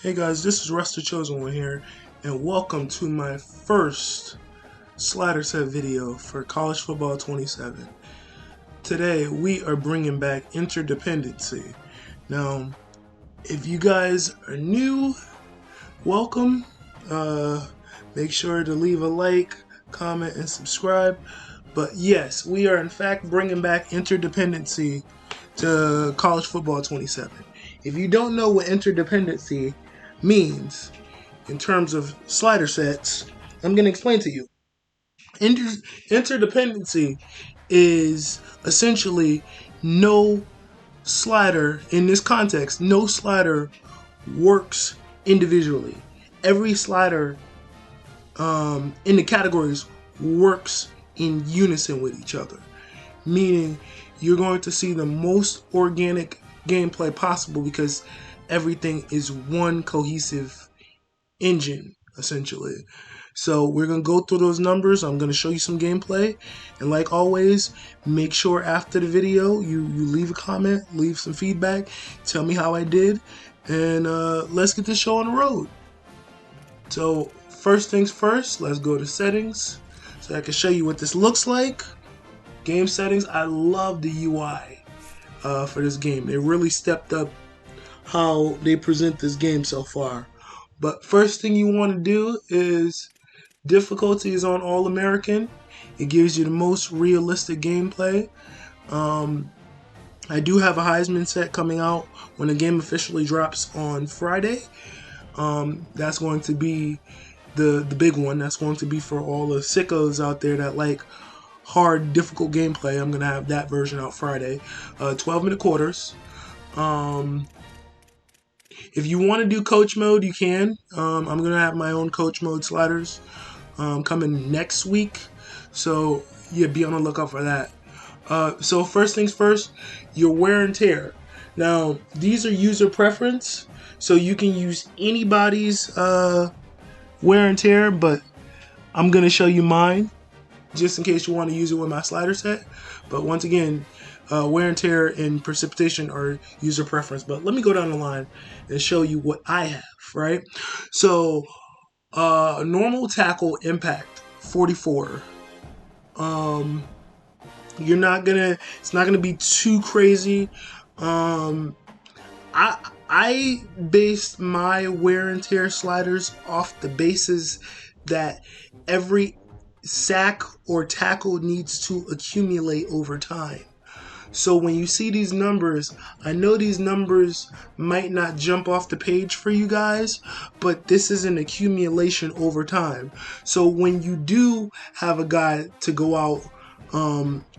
Hey guys, this is Russ the Chosen One here, and welcome to my first slider set video for College Football 27. Today we are bringing back interdependency. Now, if you guys are new, welcome. Make sure to leave a like, comment, and subscribe. But yes, we are in fact bringing back interdependency to College Football 27. If you don't know what interdependency means in terms of slider sets, I'm going to explain to you. Interdependency is essentially no slider, in this context, no slider works individually. Every slider in the categories works in unison with each other, meaning you're going to see the most organic gameplay possible because everything is one cohesive engine, essentially. So we're going to go through those numbers. I'm going to show you some gameplay. And like always, make sure after the video you leave a comment, leave some feedback, tell me how I did, and let's get this show on the road. So first things first, let's go to settings so I can show you what this looks like. Game settings. I love the UI for this game. They really stepped up how they present this game so far. But first thing you want to do is difficulty is on All American. It gives you the most realistic gameplay. I do have a Heisman set coming out when the game officially drops on Friday. That's going to be the big one. That's going to be for all the sickos out there that like hard, difficult gameplay. I'm going to have that version out Friday. 12-minute quarters. If you want to do coach mode, you can. I'm going to have my own coach mode sliders coming next week. So, yeah, be on the lookout for that. So, first things first, your wear and tear. Now, these are user preference. So, you can use anybody's wear and tear, but I'm going to show you mine just in case you want to use it with my slider set. But once again, wear and tear and precipitation are user preference. But let me go down the line and show you what I have, right? So, normal tackle impact, 44. It's not gonna be too crazy. I based my wear and tear sliders off the basis that every sack or tackle needs to accumulate over time. So when you see these numbers, I know these numbers might not jump off the page for you guys, but this is an accumulation over time. So when you do have a guy to go out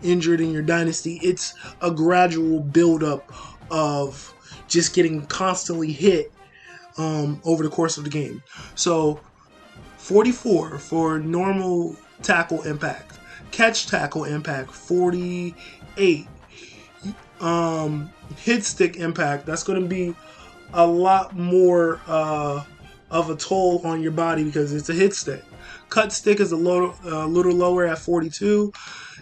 injured in your dynasty, it's a gradual buildup of just getting constantly hit over the course of the game. So 44 for normal tackle impact. Catch tackle impact, 48. Hit stick impact, that's going to be a lot more of a toll on your body because it's a hit stick. Cut stick is a little lower at 42.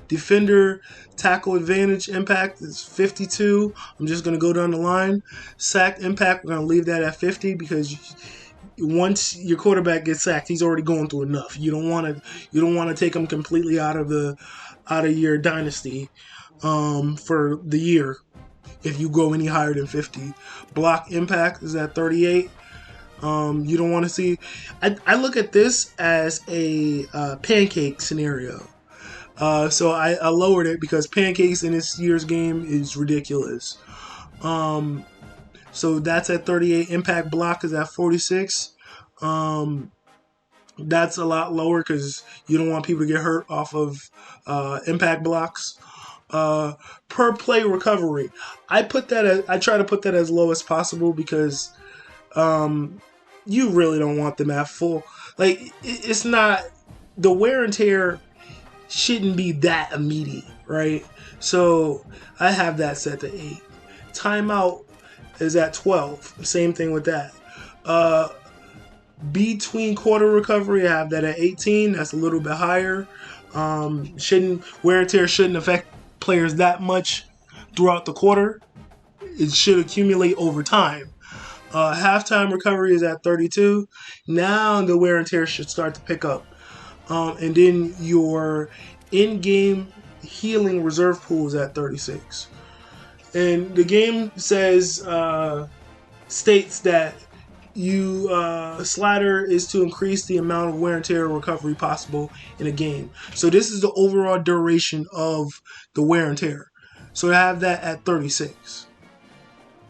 Defender tackle advantage impact is 52. I'm just going to go down the line. Sack impact, we're going to leave that at 50 because once your quarterback gets sacked, he's already going through enough. You don't want to take him completely out of your dynasty for the year if you go any higher than 50. Block impact is at 38. You don't want to see. I look at this as a pancake scenario. So I lowered it because pancakes in this year's game is ridiculous. So that's at 38. Impact block is at 46. That's a lot lower because you don't want people to get hurt off of impact blocks. Per play recovery, I try to put that as low as possible because you really don't want them at full. Like it's not, the wear and tear shouldn't be that immediate, right? So I have that set to 8. Timeout is at 12. Same thing with that. Between quarter recovery, I have that at 18. That's a little bit higher. Wear and tear shouldn't affect players that much throughout the quarter. It should accumulate over time. Halftime recovery is at 32. Now the wear and tear should start to pick up. And then your in-game healing reserve pool is at 36. And the game states that slider is to increase the amount of wear and tear recovery possible in a game. So this is the overall duration of the wear and tear. So I have that at 36.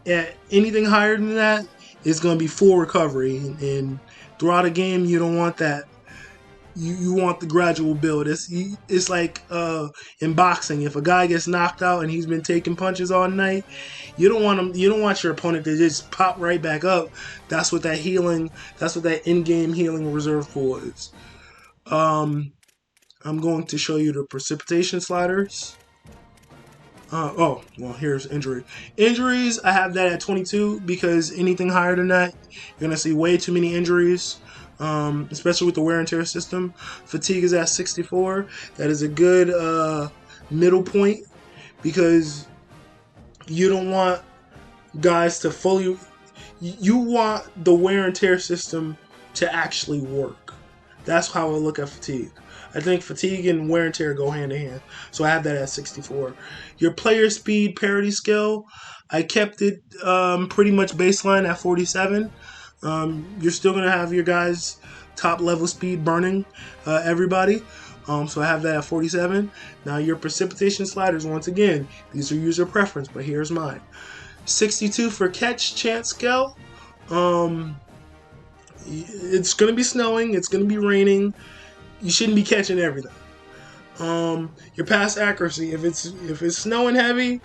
At anything higher than that, it's going to be full recovery. And throughout a game, you don't want that. You want the gradual build. It's like in boxing. If a guy gets knocked out and he's been taking punches all night, you don't want him. You don't want your opponent to just pop right back up. That's what that healing. That's what that in-game healing reserve pool is. I'm going to show you the precipitation sliders. Here's injury. Injuries, I have that at 22 because anything higher than that, you're going to see way too many injuries, especially with the wear and tear system. Fatigue is at 64. That is a good middle point because you don't want guys to fully... You want the wear and tear system to actually work. That's how I look at fatigue. I think fatigue and wear and tear go hand in hand. So I have that at 64. Your player speed parity scale, I kept it pretty much baseline at 47. You're still going to have your guys' top level speed burning everybody. So I have that at 47. Now your precipitation sliders, once again, these are user preference, but here's mine. 62 for catch chance scale. It's going to be snowing. It's going to be raining. You shouldn't be catching everything. Your pass accuracy, if it's snowing heavy,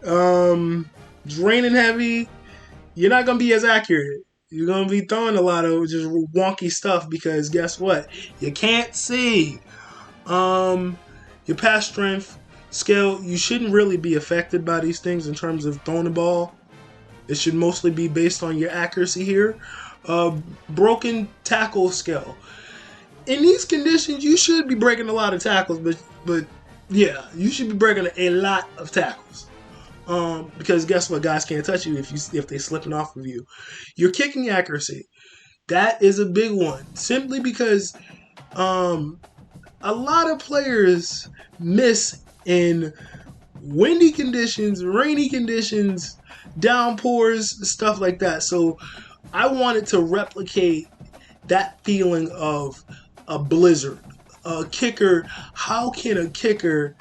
it's raining heavy, you're not gonna be as accurate. You're gonna be throwing a lot of just wonky stuff because guess what? You can't see. Your pass strength scale, you shouldn't really be affected by these things in terms of throwing the ball. It should mostly be based on your accuracy here. Broken tackle scale. In these conditions, you should be breaking a lot of tackles, but yeah, you should be breaking a lot of tackles. Because guess what? Guys can't touch you if they're slipping off of you. Your kicking accuracy, that is a big one. Simply because a lot of players miss in windy conditions, rainy conditions, downpours, stuff like that. So I wanted to replicate that feeling of a blizzard. A kicker, how can a kicker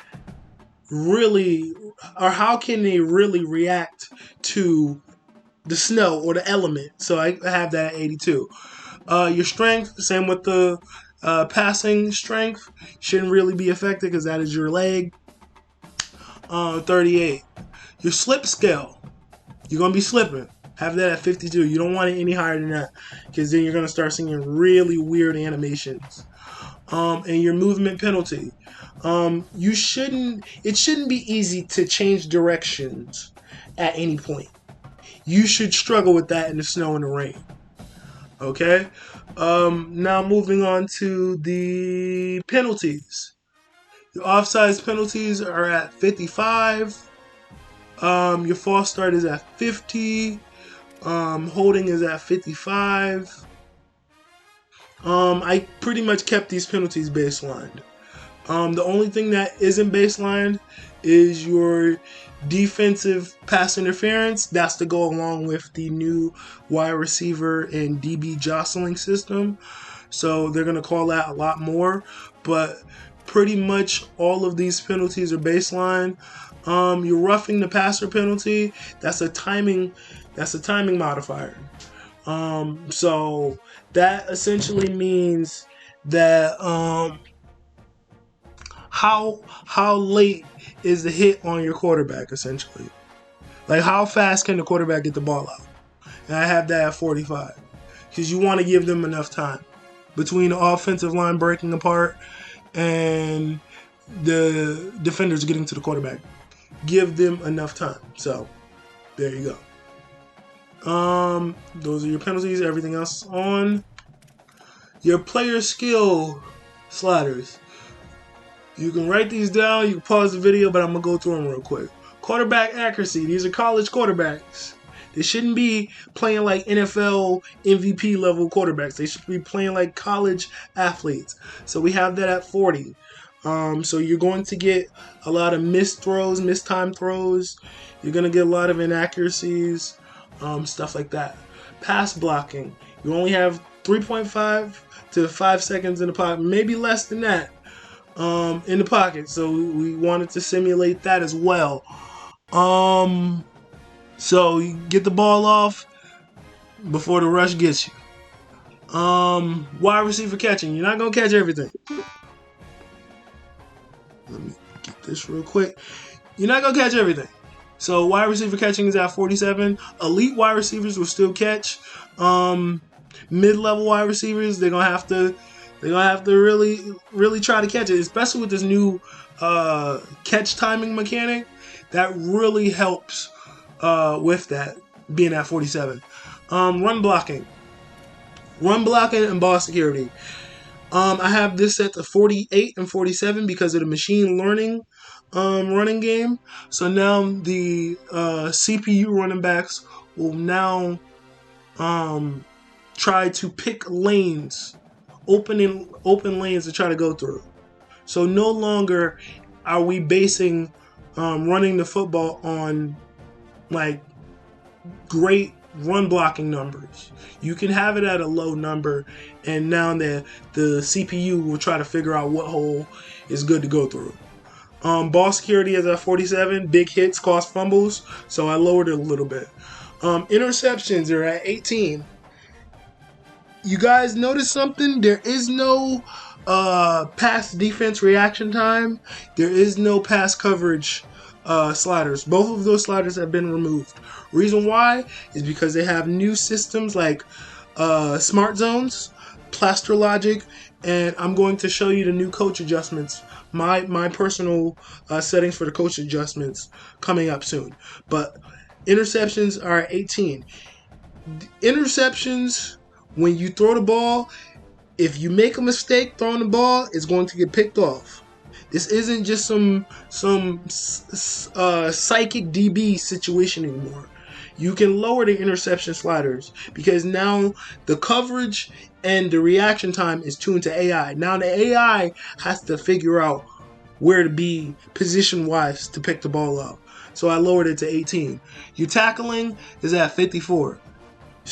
really, or how can they really react to the snow or the element? So I have that at 82. Your strength, same with the passing strength, shouldn't really be affected because that is your leg. 38. Your slip scale, you're going to be slipping. Have that at 52. You don't want it any higher than that because then you're going to start seeing really weird animations. And your movement penalty. It shouldn't be easy to change directions at any point. You should struggle with that in the snow and the rain. Okay? Now moving on to the penalties. Your offsides penalties are at 55. Your false start is at 50. Holding is at 55. I pretty much kept these penalties baselined. The only thing that isn't baselined is your defensive pass interference. That's to go along with the new wide receiver and DB jostling system. So they're going to call that a lot more. But pretty much all of these penalties are baseline. You're roughing the passer penalty. That's a timing modifier. So that essentially means that how late is the hit on your quarterback, essentially. Like how fast can the quarterback get the ball out? And I have that at 45. Because you want to give them enough time. Between the offensive line breaking apart and the defenders getting to the quarterback. Give them enough time. So, there you go. Those are your penalties. Everything else is on. Your player skill sliders. You can write these down. You can pause the video, but I'm going to go through them real quick. Quarterback accuracy. These are college quarterbacks. They shouldn't be playing like NFL MVP level quarterbacks. They should be playing like college athletes. So we have that at 40. So you're going to get a lot of missed throws, mistimed throws. You're going to get a lot of inaccuracies, stuff like that. Pass blocking. You only have 3.5 to 5 seconds in the pocket, maybe less than that in the pocket. So we wanted to simulate that as well. So you get the ball off before the rush gets you. Wide receiver catching. You're not going to catch everything. Let me get this real quick. You're not going to catch everything. So wide receiver catching is at 47. Elite wide receivers will still catch. Mid-level wide receivers, they're gonna have to really try to catch it, especially with this new catch timing mechanic. That really helps with that being at 47. Run blocking and ball security. I have this set to 48 and 47 because of the machine learning running game. So now the CPU running backs will now try to pick lanes, open lanes to try to go through. So no longer are we basing running the football on like great run blocking numbers. You can have it at a low number, and now the CPU will try to figure out what hole is good to go through. Ball security is at 47. Big hits cost fumbles, so I lowered it a little bit. Interceptions are at 18. You guys notice something? There is no pass defense reaction time. There is no pass coverage sliders. Both of those sliders have been removed. Reason why is because they have new systems like smart zones, plaster logic, and I'm going to show you the new coach adjustments. My personal settings for the coach adjustments coming up soon. But interceptions are at 18. Interceptions, when you throw the ball, if you make a mistake throwing the ball, it's going to get picked off. This isn't just some psychic DB situation anymore. You can lower the interception sliders because now the coverage and the reaction time is tuned to AI. Now the AI has to figure out where to be position-wise to pick the ball up. So I lowered it to 18. Your tackling is at 54.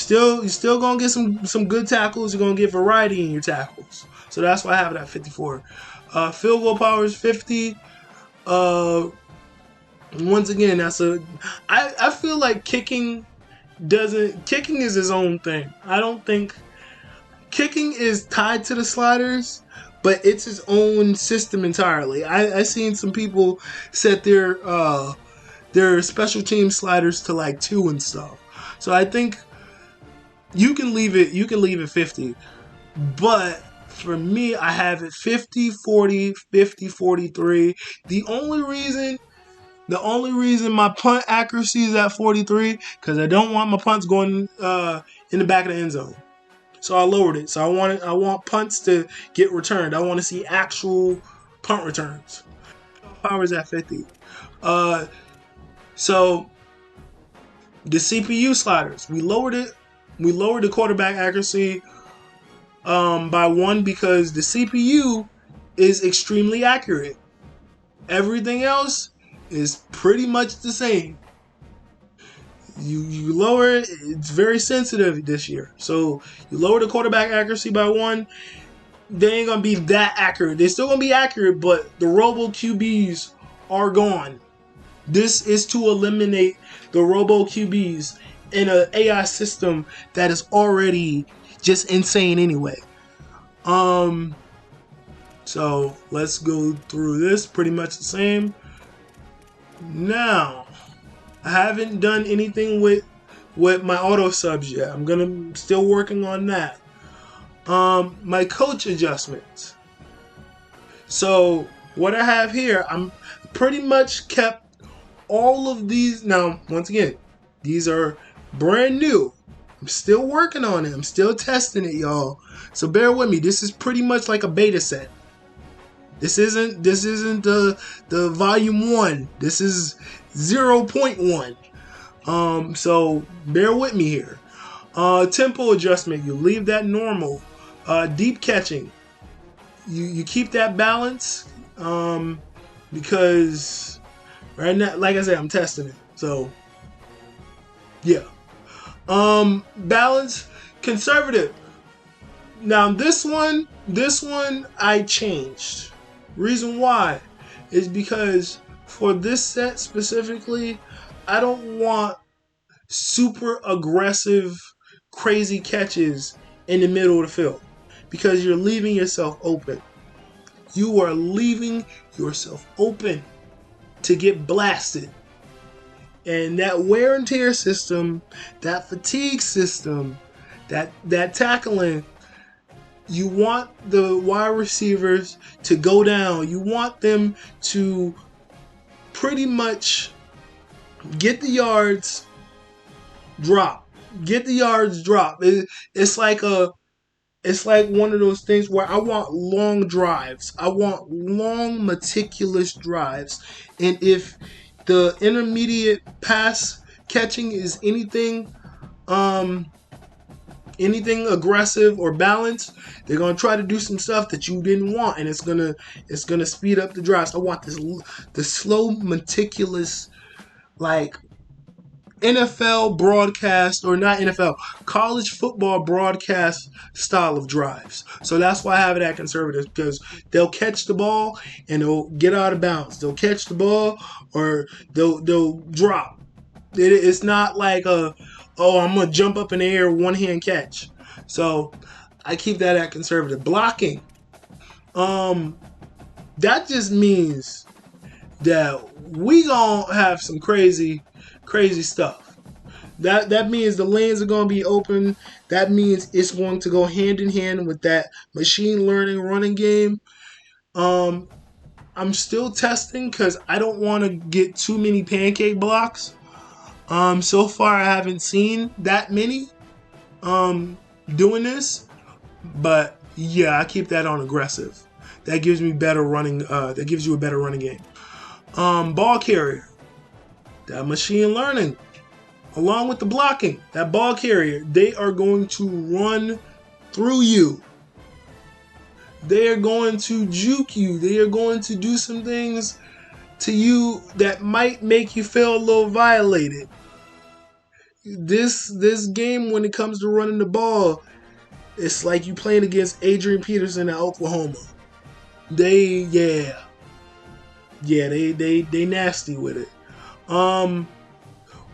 You're still gonna get some good tackles. You're gonna get variety in your tackles. So that's why I have it at 54. Field goal power is 50. Once again, I feel like kicking is its own thing. I don't think kicking is tied to the sliders, but it's its own system entirely. I seen some people set their special team sliders to like 2 and stuff. So I think you can leave it 50. But for me, I have it 50, 40, 50, 43. The only reason my punt accuracy is at 43 because I don't want my punts going in the back of the end zone. So I lowered it. So I want punts to get returned. I want to see actual punt returns. Power is at 50. So the CPU sliders, we lowered it. We lowered the quarterback accuracy by 1 because the CPU is extremely accurate. Everything else is pretty much the same. You lower it, it's very sensitive this year. So you lower the quarterback accuracy by 1, they ain't gonna be that accurate. They're still gonna be accurate, but the robo QBs are gone. This is to eliminate the robo QBs in an AI system that is already just insane anyway. So let's go through this. Pretty much the same. Now, I haven't done anything with my auto subs yet. I'm still working on that. My coach adjustments. So what I have here, I'm pretty much kept all of these. Now, once again, these are brand new. I'm still working on it. I'm still testing it, y'all. So bear with me. This is pretty much like a beta set. This isn't the volume 1. This is 0.1. So bear with me here. Tempo adjustment, you leave that normal. Deep catching, you keep that balance, because right now, like I said, I'm testing it. So yeah. Balance, conservative. Now this one I changed. Reason why is because for this set specifically, I don't want super aggressive, crazy catches in the middle of the field because you're leaving yourself open. You are leaving yourself open to get blasted. And that wear and tear system, that fatigue system, that tackling, you want the wide receivers to go down. You want them to pretty much get the yards, drop. Get the yards, drop. It's like one of those things where I want long drives. I want long, meticulous drives. And if the intermediate pass catching is anything aggressive or balanced, they're gonna try to do some stuff that you didn't want, and it's gonna speed up the drives. I want the slow, meticulous, like NFL broadcast, or not NFL, college football broadcast style of drives. So that's why I have it at conservative, because they'll catch the ball and they'll get out of bounds. They'll catch the ball or they'll drop. It's not like I'm gonna jump up in the air, one hand catch. So I keep that at conservative. Blocking. That just means that we gonna have some crazy stuff. That means the lanes are gonna be open. That means it's going to go hand in hand with that machine learning running game. I'm still testing because I don't want to get too many pancake blocks. So far I haven't seen that many doing this, but yeah, I keep that on aggressive. That gives me better running. That gives you a better running game. Ball carrier, that machine learning, along with the blocking, that ball carrier, they are going to run through you. They are going to juke you. They are going to do some things to you that might make you feel a little violated. This game, when it comes to running the ball, it's like you playing against Adrian Peterson at Oklahoma. They nasty with it.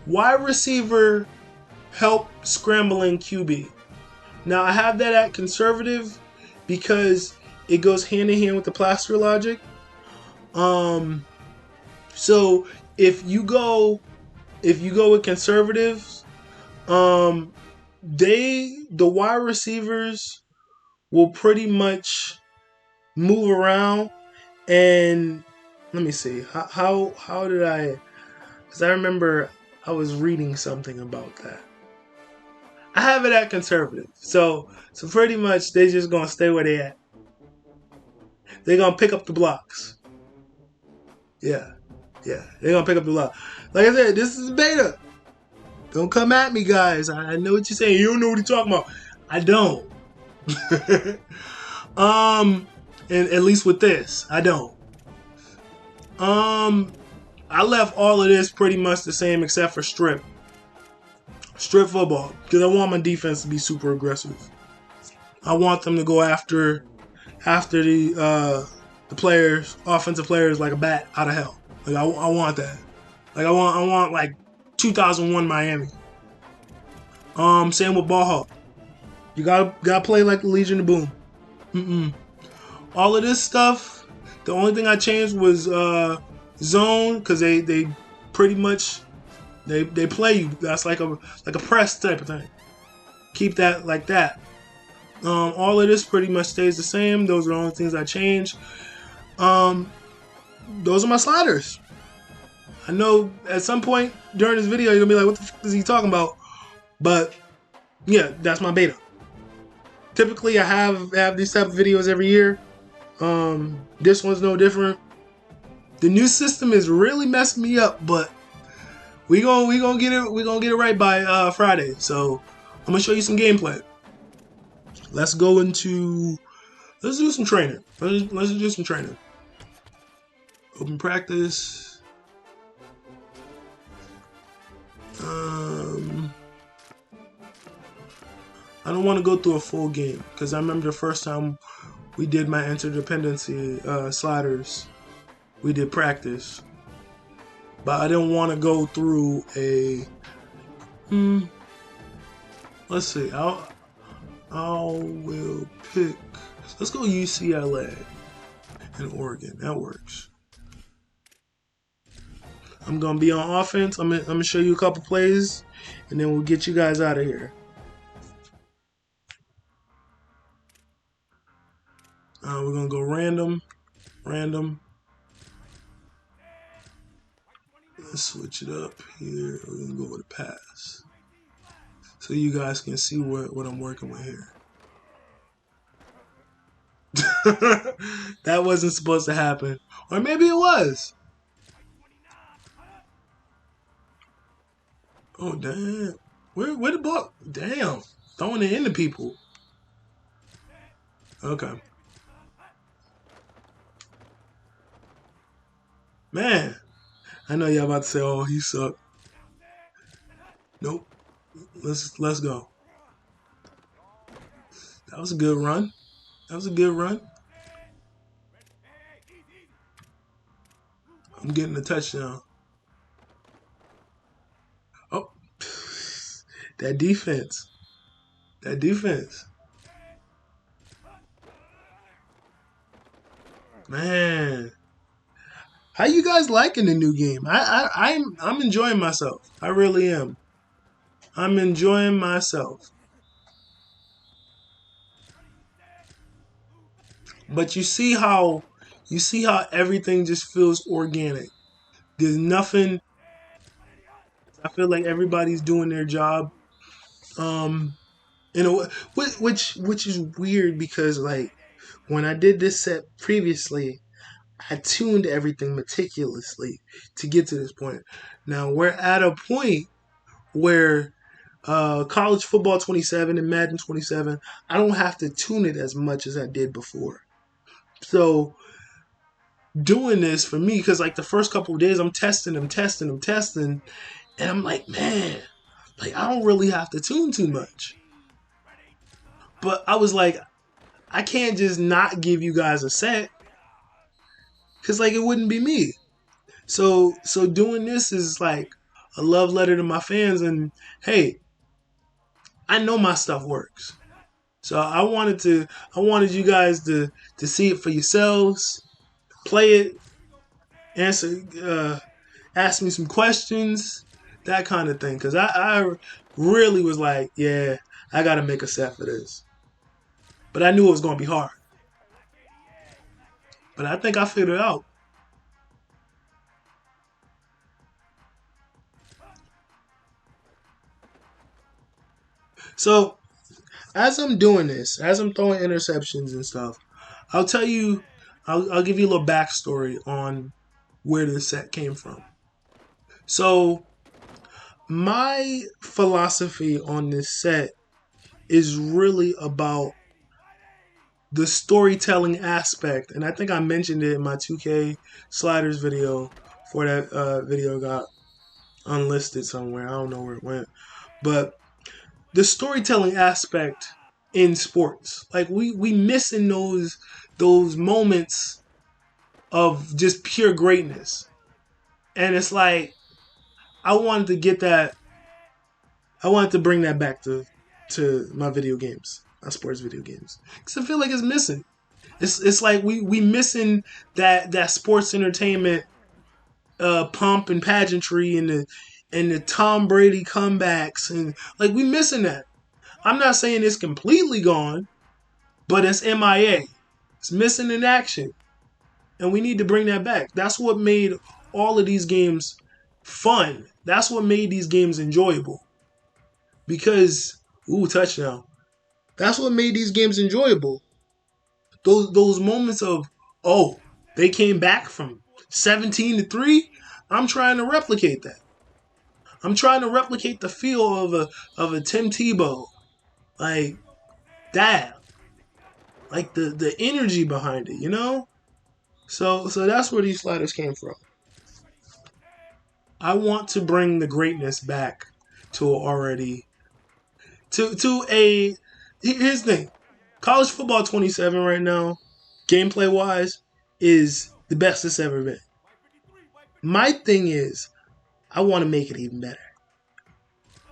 Wide receiver help scrambling QB. Now I have that at conservative because it goes hand in hand with the plaster logic. So if you go with conservatives, the wide receivers will pretty much move around. And let me see, how did I, because I remember I was reading something about that. I have it at conservative. So pretty much they just gonna stay where they at. They're gonna pick up the blocks. Yeah. They're gonna pick up the block. Like I said, this is beta. Don't come at me, guys. I know what you're saying. You don't know what you're talking about. I don't. And at least with this, I don't. I left all of this pretty much the same except for strip football, because I want my defense to be super aggressive. I want them to go after the players, offensive players, like a bat out of hell. Like I want that. Like I want like 2001 Miami. Same with ball hawk. You gotta play like the Legion of Boom. All of this stuff, the only thing I changed was zone, because they pretty much they play you. That's like a press type of thing. Keep that like that. All of this pretty much stays the same. Those are the only things I changed. Those are my sliders. I know at some point during this video you're gonna be like, what the fuck is he talking about? But yeah, that's my beta. Typically I have these type of videos every year. This one's no different. The new system is really messing me up, but we gonna get it. We gonna get it right by Friday. So I'm gonna show you some gameplay. Let's go into. Let's do some training. Let's do some training. Open practice. I don't want to go through a full game because I remember the first time we did my interdependency sliders. We did practice, but I didn't want to go through a. Let's see. I will pick. Let's go UCLA and Oregon. That works. I'm gonna be on offense. I'm gonna show you a couple plays, and then we'll get you guys out of here. We're gonna go random. Let's switch it up here. We're gonna go with a pass, so you guys can see what I'm working with here. That wasn't supposed to happen, or maybe it was. Oh damn! Where the ball? Damn! Throwing it into people. Okay. Man, I know y'all about to say, "Oh, he sucked." Nope. Let's go. That was a good run. I'm getting a touchdown. Oh, that defense. Man, how you guys liking the new game? I'm enjoying myself. I really am. I'm enjoying myself. But you see how everything just feels organic. There's nothing. I feel like everybody's doing their job. Um, in a way, which is weird because like when I did this set previously, I tuned everything meticulously to get to this point. Now we're at a point where college football 27 and Madden 27, I don't have to tune it as much as I did before. So doing this for me, because like the first couple of days I'm testing, and I'm like, man, like I don't really have to tune too much. But I was like, I can't just not give you guys a set because like it wouldn't be me. So doing this is like a love letter to my fans, and hey, I know my stuff works. So I wanted you guys to see it for yourselves, play it, answer, ask me some questions, that kind of thing. Because I really was like, yeah, I got to make a set for this. But I knew it was going to be hard. But I think I figured it out. So as I'm doing this, as I'm throwing interceptions and stuff, I'll tell you, I'll give you a little backstory on where this set came from. So my philosophy on this set is really about the storytelling aspect, and I think I mentioned it in my 2K sliders video before that video got unlisted somewhere. I don't know where it went, but the storytelling aspect in sports, like we missing those moments of just pure greatness, and it's like I wanted to get that. I wanted to bring that back to my video games, my sports video games, because I feel like it's missing. It's like we missing that sports entertainment pomp and pageantry and the Tom Brady comebacks, and like we missing that. I'm not saying it's completely gone, but it's MIA. It's missing in action, and we need to bring that back. That's what made all of these games fun. That's what made these games enjoyable. Because touchdown. That's what made these games enjoyable. Those moments of, oh, they came back from 17-3. I'm trying to replicate that. I'm trying to replicate the feel of a Tim Tebow, like that, like the energy behind it, you know. So that's where these sliders came from. I want to bring the greatness back to already to a. Here's the thing: college football 27 right now, gameplay wise, is the best it's ever been. My thing is, I want to make it even better.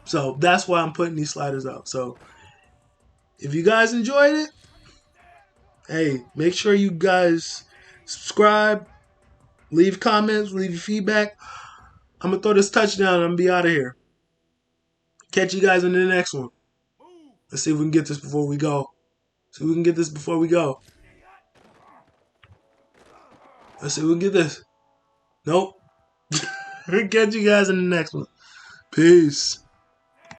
So that's why I'm putting these sliders up. So if you guys enjoyed it, hey, make sure you guys subscribe, leave comments, leave your feedback. I'm gonna throw this touchdown and I'm gonna be out of here. Catch you guys in the next one. Let's see if we can get this before we go. See if we can get this before we go. Let's see if we can get this. Nope. Catch you guys in the next one. Peace.